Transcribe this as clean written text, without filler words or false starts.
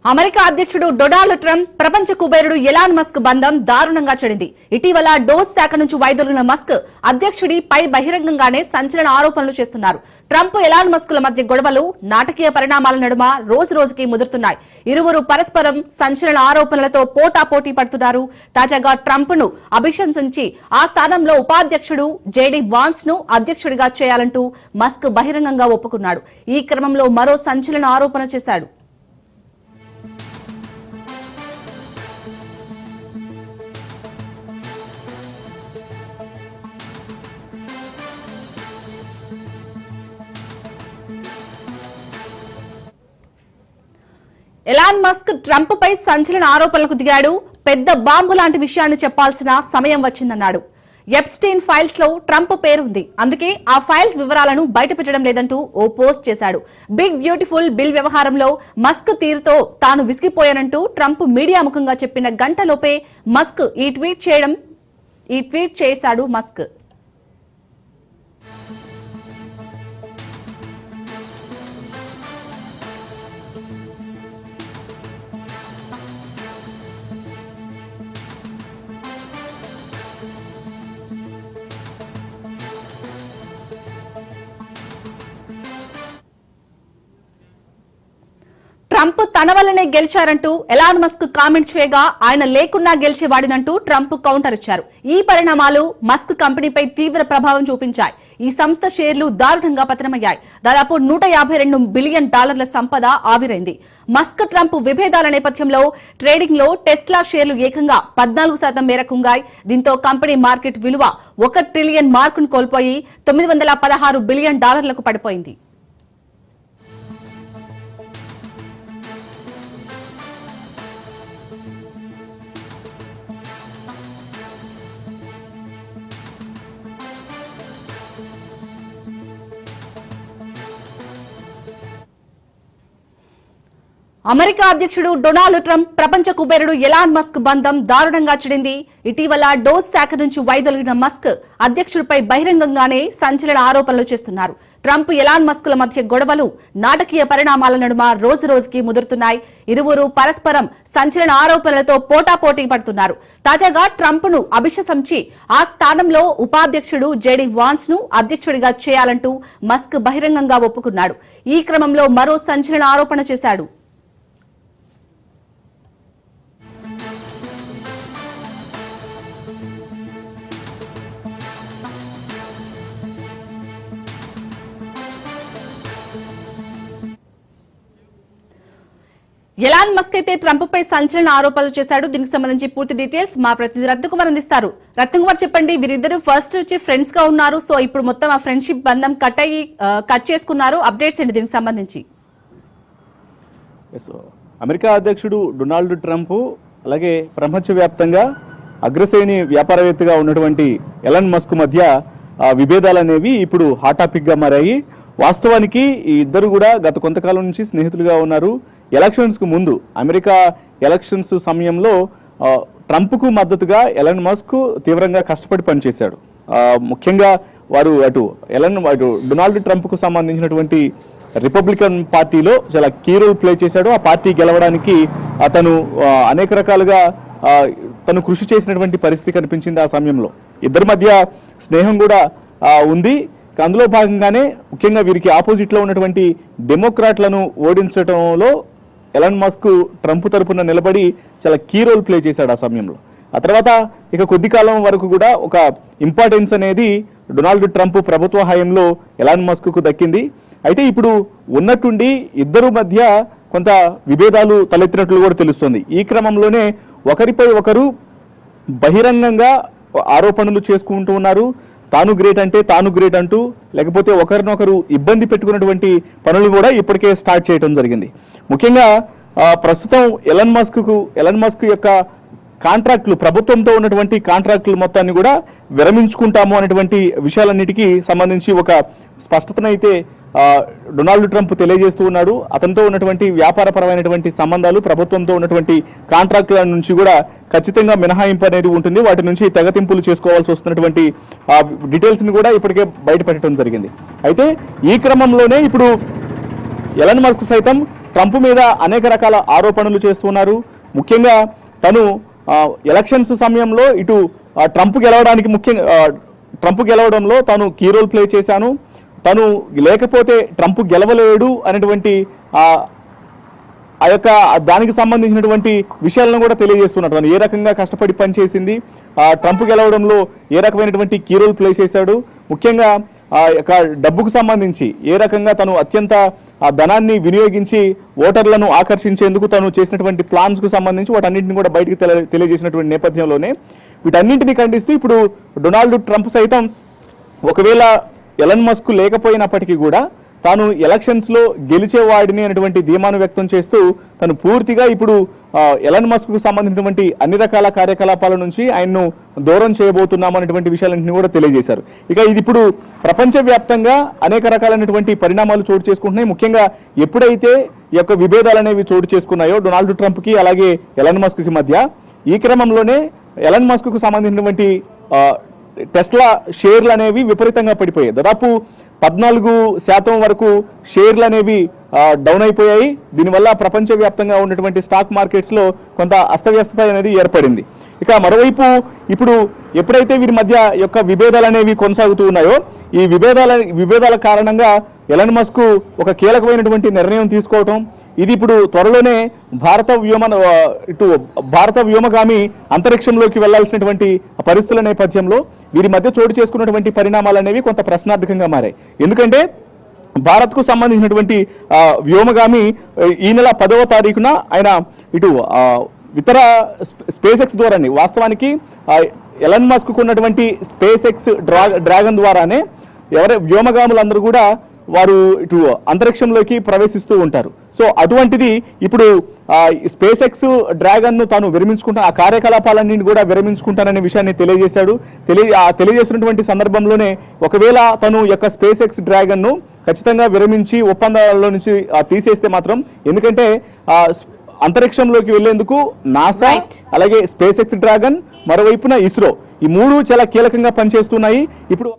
America అధ్యక్షుడు Donald Trump ప్రపంచ కుబేరుడు ఎలాన్ మస్క్ బంధం దారుణంగా చెడింది. ఇటీవల డోస్ శాఖ నుంచి వైదొలిగిన మస్క్ అధ్యక్షుడి పై బహిరంగంగానే సంచలన ఆరోపణలు చేస్తున్నారు. ట్రంప్ ఎలాన్ మస్క్ ల మధ్య గొడవలు నాటకీయ పరిణామాల నడుమ రోజు రోజుకి ముదురుతున్నాయి. ఇరువురు పరస్పరం సంచలన ఆరోపణలతో పోటాపోటీ పడుతున్నారు. తాజాగా ట్రంప్ ను అభిశంసించి ఆ స్థానంలో ఉపాధ్యక్షుడు జేడీ వాన్స్ ను అధ్యక్షుడిగా చేయాలంటూ మస్క్ బహిరంగంగా ఒప్పుకున్నాడు. ఈ క్రమంలో మరో సంచలన ఆరోపణ చేశాడు. ఎలాన్ మస్క్ ట్రంప్ పై సంచలన ఆరోపణలకు దిగాడు. పెద్ద బాంబు లాంటి విషయాన్ని చెప్పాల్సిన సమయం వచ్చిందన్నాడు. ఎప్స్టీన్ ఫైల్స్ లో ట్రంప్ పేరుంది, అందుకే ఆ ఫైల్స్ వివరాలను బయటపెట్టడం లేదంటూ ఓ పోస్ట్ చేశాడు. బిగ్ బ్యూటిఫుల్ బిల్ వ్యవహారంలో మస్క్ తీరుతో తాను విసిగిపోయానంటూ ట్రంప్ మీడియా ముఖంగా చెప్పిన గంటలోపే మస్క్ ఈ ట్వీట్ చేశాడు. మస్క్ ట్రంప్ తన వల్లనే గెలిచారంటూ ఎలాన్ మస్క్ కామెంట్ చేయగా ఆయన లేకున్నా గెలిచేవాడినంటూ ట్రంప్ కౌంటర్ ఇచ్చారు. ఈ పరిణామాలు మస్క్ కంపెనీపై తీవ్ర ప్రభావం చూపించాయి. ఈ సంస్థ షేర్లు దారుణంగా పతనమయ్యాయి. దాదాపు $152 బిలియన్ సంపద ఆవిరైంది. మస్క్ ట్రంప్ విభేదాల నేపథ్యంలో ట్రేడింగ్ లో టెస్లా షేర్లు ఏకంగా 14% మేర కుంగాయి. దీంతో కంపెనీ మార్కెట్ విలువ $1 ట్రిలియన్ మార్కును కోల్పోయి $916 బిలియన్ పడిపోయింది. అమెరికా అధ్యక్షుడు డొనాల్డ్ ట్రంప్ ప్రపంచ కుబేరుడు ఎలాన్ మస్క్ బంధం దారుణంగా చెడింది. ఇటీవల డోస్ శాఖ నుంచి వైదొలిగిన మస్క్ అధ్యక్షుడిపై బహిరంగంగానే సంచలన ఆరోపణలు చేస్తున్నారు. ట్రంప్ ఎలాన్ మస్క్ ల మధ్య గొడవలు నాటకీయ పరిణామాల నడుమ రోజు రోజుకి ముదురుతున్నాయి. ఇరువురు పరస్పరం సంచలన ఆరోపణలతో పోటాపోటీ పడుతున్నారు. తాజాగా ట్రంప్ ను అభిశంసించి ఆ స్థానంలో ఉపాధ్యక్షుడు జేడీ వాన్స్ ను అధ్యక్షుడిగా చేయాలంటూ మస్క్ బహిరంగంగా ఒప్పుకున్నాడు. ఈ క్రమంలో మరో సంచలన ఆరోపణ చేశాడు. ఎలాన్ మస్క్ అయితే ట్రంప్ పై సంచలన ఆరోపణలు చేశాడు. దీనికి సంబంధించి పూర్తి డీటెయిల్స్ మా ప్రతినిధి రత్నకుమార్ అందిస్తారు. రత్నకుమార్, చెప్పండి, వీరిద్దరు ఫస్ట్ వచ్చి ఫ్రెండ్స్ గా ఉన్నారు. సో ఇప్పుడు మొత్తం ఆ ఫ్రెండ్షిప్ బంధం కట్ చేసుకున్నారు. అప్డేట్స్ ఏంటి దీనికి సంబంధించి? అమెరికా అధ్యక్షుడు డొనాల్డ్ ట్రంప్ అలాగే ప్రపంచవ్యాప్తంగా అగ్రశ్రేణి వ్యాపారవేత్తగా ఉన్నటువంటి ఎలాన్ మస్క్ మధ్య విభేదాలు అనేవి ఇప్పుడు హాట్ టాపిక్ గా మారాయి. వాస్తవానికి ఈ ఇద్దరు కూడా గత కొంతకాలం నుంచి స్నేహితులుగా ఉన్నారు. ఎలక్షన్స్కు ముందు అమెరికా ఎలక్షన్స్ సమయంలో ట్రంప్కు మద్దతుగా ఎలాన్ మస్క్ తీవ్రంగా కష్టపడి పనిచేశాడు. ముఖ్యంగా వారు అటు డొనాల్డ్ ట్రంప్కు సంబంధించినటువంటి రిపబ్లికన్ పార్టీలో చాలా కీ రోల్ ప్లే చేశాడు. ఆ పార్టీ గెలవడానికి అతను అనేక రకాలుగా తను కృషి చేసినటువంటి పరిస్థితి కనిపించింది. ఆ సమయంలో ఇద్దరి మధ్య స్నేహం కూడా ఉంది. అందులో భాగంగానే ముఖ్యంగా వీరికి ఆపోజిట్లో ఉన్నటువంటి డెమోక్రాట్లను ఓడించడంలో ఎలాన్ మస్క్ ట్రంప్ తరపున నిలబడి చాలా కీ రోల్ ప్లే చేశాడు ఆ సమయంలో. ఆ తర్వాత ఇక కొద్ది కాలం వరకు కూడా ఒక ఇంపార్టెన్స్ అనేది డొనాల్డ్ ట్రంప్ ప్రభుత్వ హయాంలో ఎలాన్ మస్క్కు దక్కింది. అయితే ఇప్పుడు ఉన్నట్టుండి ఇద్దరు మధ్య కొంత విభేదాలు తలెత్తినట్లు కూడా తెలుస్తోంది. ఈ క్రమంలోనే ఒకరిపై ఒకరు బహిరంగంగా ఆరోపణలు చేసుకుంటూ ఉన్నారు. తాను గ్రేట్ అంటూ లేకపోతే ఒకరినొకరు ఇబ్బంది పెట్టుకున్నటువంటి పనులు కూడా ఇప్పటికే స్టార్ట్ చేయడం జరిగింది. ముఖ్యంగా ప్రస్తుతం ఎలాన్ మస్క్ యొక్క కాంట్రాక్టులు, ప్రభుత్వంతో ఉన్నటువంటి కాంట్రాక్టులు మొత్తాన్ని కూడా విరమించుకుంటాము అనేటువంటి విషయాలన్నిటికీ సంబంధించి ఒక స్పష్టతనైతే డొనాల్డ్ ట్రంప్ తెలియజేస్తూ ఉన్నాడు. అతనితో ఉన్నటువంటి వ్యాపారపరమైనటువంటి సంబంధాలు, ప్రభుత్వంతో ఉన్నటువంటి కాంట్రాక్టుల నుంచి కూడా ఖచ్చితంగా మినహాయింపు అనేది ఉంటుంది. వాటి నుంచి తెగతింపులు చేసుకోవాల్సి వస్తున్నటువంటి డీటెయిల్స్ని కూడా ఇప్పటికే బయటపెట్టడం జరిగింది. అయితే ఈ క్రమంలోనే ఇప్పుడు ఎలన్ మస్క్ సైతం ట్రంప్ మీద అనేక రకాల ఆరోపణలు చేస్తున్నారు. ముఖ్యంగా తను ఎలక్షన్స్ సమయంలో ఇటు ట్రంప్ గెలవడంలో తాను కీ రోల్ ప్లే చేశాను, తను లేకపోతే ట్రంప్ గెలవలేడు అనేటువంటి ఆ యొక్క దానికి సంబంధించినటువంటి విషయాలను కూడా తెలియజేస్తున్నట్టు తను ఏ రకంగా కష్టపడి పనిచేసింది, ట్రంప్ గెలవడంలో ఏ రకమైనటువంటి కీ రోల్ ప్లే చేశాడు, ముఖ్యంగా ఆ యొక్క డబ్బుకు సంబంధించి ఏ రకంగా తను అత్యంత ఆ ధనాన్ని వినియోగించి ఓటర్లను ఆకర్షించేందుకు తను చేసినటువంటి ప్లాన్స్కు సంబంధించి వాటన్నింటిని కూడా బయటికి తెలియజేసినటువంటి నేపథ్యంలోనే వీటన్నింటినీ ఖండిస్తూ ఇప్పుడు డొనాల్డ్ ట్రంప్ సైతం ఒకవేళ ఎలన్ మస్క్ లేకపోయినప్పటికీ కూడా తాను ఎలక్షన్స్లో గెలిచేవాడిని అనేటువంటి ధీమాను వ్యక్తం చేస్తూ తను పూర్తిగా ఇప్పుడు ఎలన్ మస్క్కు సంబంధించినటువంటి అన్ని రకాల కార్యకలాపాల నుంచి ఆయన్ను దూరం చేయబోతున్నాం అనేటువంటి విషయాలన్నింటినీ కూడా తెలియజేశారు. ఇక ఇది ఇప్పుడు ప్రపంచవ్యాప్తంగా అనేక రకాలైనటువంటి పరిణామాలు చోటు చేసుకుంటున్నాయి. ముఖ్యంగా ఎప్పుడైతే ఈ యొక్క విభేదాలు అనేవి చోటు చేసుకున్నాయో డొనాల్డ్ ట్రంప్కి అలాగే ఎలన్ మస్క్కి మధ్య, ఈ క్రమంలోనే ఎలన్ మస్క్కు సంబంధించినటువంటి టెస్లా షేర్లు అనేవి విపరీతంగా పడిపోయాయి. దాదాపు 14% వరకు షేర్లు అనేవి డౌన్ అయిపోయాయి. దీనివల్ల ప్రపంచవ్యాప్తంగా ఉన్నటువంటి స్టాక్ మార్కెట్స్లో కొంత అస్తవ్యస్తత అనేది ఏర్పడింది. ఇక మరోవైపు ఇప్పుడు ఎప్పుడైతే వీరి మధ్య యొక్క విభేదాలు అనేవి కొనసాగుతూ ఉన్నాయో ఈ విభేదాల కారణంగా ఎలన్ మస్క్ ఒక కీలకమైనటువంటి నిర్ణయం తీసుకోవటం, ఇది ఇప్పుడు త్వరలోనే భారత వ్యోమగామి అంతరిక్షంలోకి వెళ్లాల్సినటువంటి పరిస్థితుల నేపథ్యంలో వీరి మధ్య చోటు చేసుకున్నటువంటి పరిణామాలు అనేవి కొంత ప్రశ్నార్థకంగా మారాయి. ఎందుకంటే భారత్కు సంబంధించినటువంటి వ్యోమగామి ఈ నెల 10వ తారీఖున ఆయన ఇటు ఇతర స్పేస్ ఎక్స్ ద్వారానే, వాస్తవానికి ఎలన్ మస్క్ ఉన్నటువంటి స్పేస్ ఎక్స్ డ్రాగన్ ద్వారానే వ్యోమగాములందరూ కూడా వారు ఇటు అంతరిక్షంలోకి ప్రవేశిస్తూ ఉంటారు. సో అటువంటిది ఇప్పుడు స్పేస్ ఎక్స్ డ్రాగన్ ను తాను విరమించుకుంటా, ఆ కార్యకలాపాలన్నీ కూడా విరమించుకుంటాననే విషయాన్ని తెలియజేశాడు. తెలియజేస్తున్నటువంటి సందర్భంలోనే ఒకవేళ తను యొక్క స్పేస్ ఎక్స్ డ్రాగన్ ను ఖచ్చితంగా విరమించి ఒప్పందాలలో నుంచి తీసేస్తే మాత్రం, ఎందుకంటే అంతరిక్షంలోకి వెళ్లేందుకు నాసా అలాగే స్పేస్ ఎక్స్ డ్రాగన్ మరోవైపున ఇస్రో, ఈ మూడు చాలా కీలకంగా పనిచేస్తున్నాయి. ఇప్పుడు